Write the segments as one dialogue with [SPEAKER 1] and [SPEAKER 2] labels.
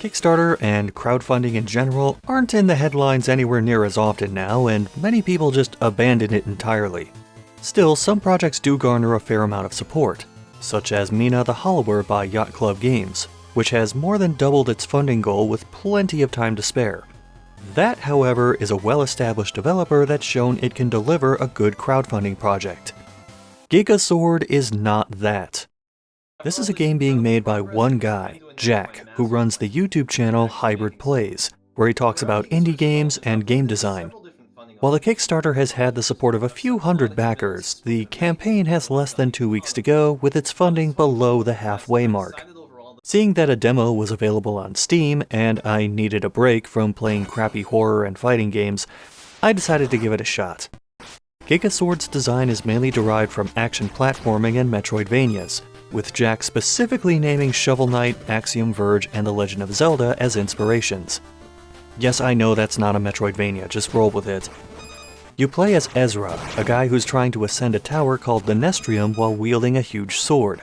[SPEAKER 1] Kickstarter and crowdfunding in general aren't in the headlines anywhere near as often now, and many people just abandon it entirely. Still, some projects do garner a fair amount of support, such as Mina the Hollower by Yacht Club Games, which has more than doubled its funding goal with plenty of time to spare. That, however, is a well-established developer that's shown it can deliver a good crowdfunding project. GigaSword is not that. This is a game being made by one guy, Jack, who runs the YouTube channel Hybrid Plays, where he talks about indie games and game design. While the Kickstarter has had the support of a few hundred backers, the campaign has less than 2 weeks to go, with its funding below the halfway mark. Seeing that a demo was available on Steam, and I needed a break from playing crappy horror and fighting games, I decided to give it a shot. GigaSword's design is mainly derived from action platforming and Metroidvanias, with Jack specifically naming Shovel Knight, Axiom Verge, and The Legend of Zelda as inspirations. Yes, I know that's not a Metroidvania, just roll with it. You play as Ezra, a guy who's trying to ascend a tower called the Nestrium while wielding a huge sword.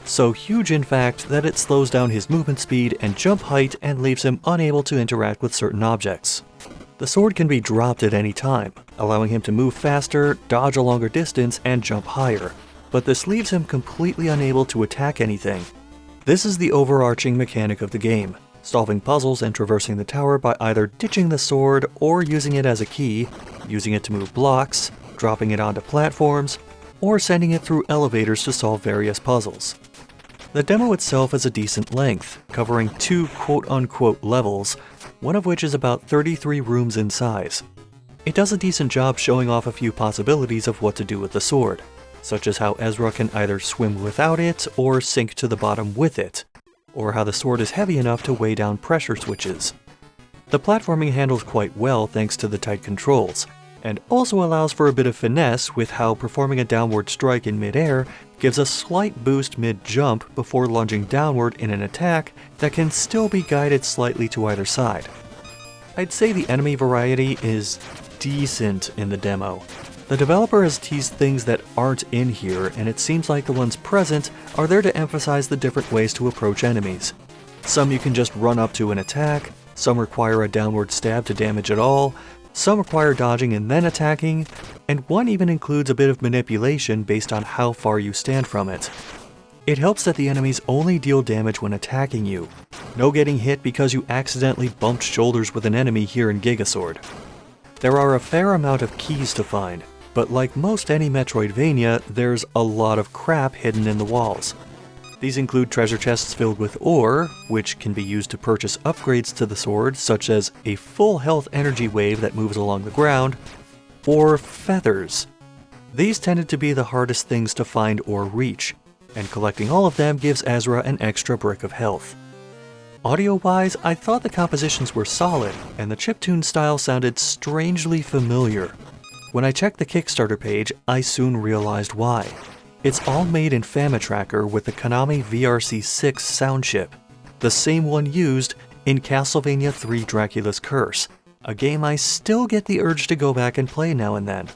[SPEAKER 1] So huge in fact that it slows down his movement speed and jump height and leaves him unable to interact with certain objects. The sword can be dropped at any time, allowing him to move faster, dodge a longer distance, and jump higher, but this leaves him completely unable to attack anything. This is the overarching mechanic of the game, solving puzzles and traversing the tower by either ditching the sword or using it as a key, using it to move blocks, dropping it onto platforms, or sending it through elevators to solve various puzzles. The demo itself is a decent length, covering 2 quote-unquote levels, one of which is about 33 rooms in size. It does a decent job showing off a few possibilities of what to do with the sword, such as how Ezra can either swim without it or sink to the bottom with it, or how the sword is heavy enough to weigh down pressure switches. The platforming handles quite well thanks to the tight controls, and also allows for a bit of finesse with how performing a downward strike in mid-air gives a slight boost mid-jump before lunging downward in an attack that can still be guided slightly to either side. I'd say the enemy variety is decent in the demo. The developer has teased things that aren't in here, and it seems like the ones present are there to emphasize the different ways to approach enemies. Some you can just run up to and attack, some require a downward stab to damage at all, some require dodging and then attacking, and one even includes a bit of manipulation based on how far you stand from it. It helps that the enemies only deal damage when attacking you. No getting hit because you accidentally bumped shoulders with an enemy here in GigaSword. There are a fair amount of keys to find, but like most any Metroidvania, there's a lot of crap hidden in the walls. These include treasure chests filled with ore, which can be used to purchase upgrades to the sword, such as a full health energy wave that moves along the ground, or feathers. These tended to be the hardest things to find or reach, and collecting all of them gives Ezra an extra brick of health. Audio-wise, I thought the compositions were solid, and the chiptune style sounded strangely familiar. When I checked the Kickstarter page, I soon realized why. It's all made in Famitracker with the Konami VRC6 sound chip, the same one used in Castlevania III Dracula's Curse, a game I still get the urge to go back and play now and then.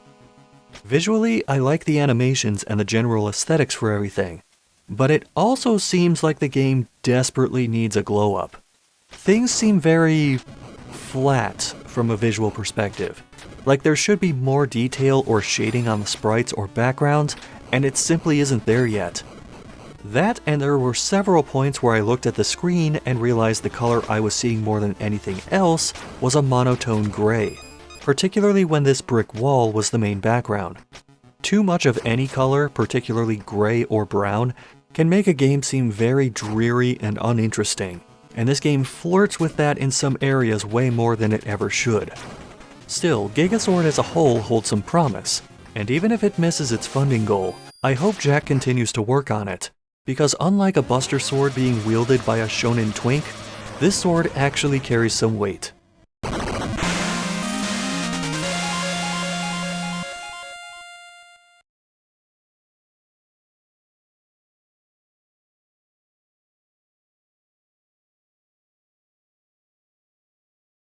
[SPEAKER 1] Visually, I like the animations and the general aesthetics for everything, but it also seems like the game desperately needs a glow-up. Things seem very flat from a visual perspective, like there should be more detail or shading on the sprites or backgrounds, and it simply isn't there yet. That, and there were several points where I looked at the screen and realized the color I was seeing more than anything else was a monotone gray, particularly when this brick wall was the main background. Too much of any color, particularly gray or brown, can make a game seem very dreary and uninteresting, and this game flirts with that in some areas way more than it ever should. Still, GigaSword as a whole holds some promise, and even if it misses its funding goal, I hope Jack continues to work on it, because unlike a Buster Sword being wielded by a shonen twink, this sword actually carries some weight.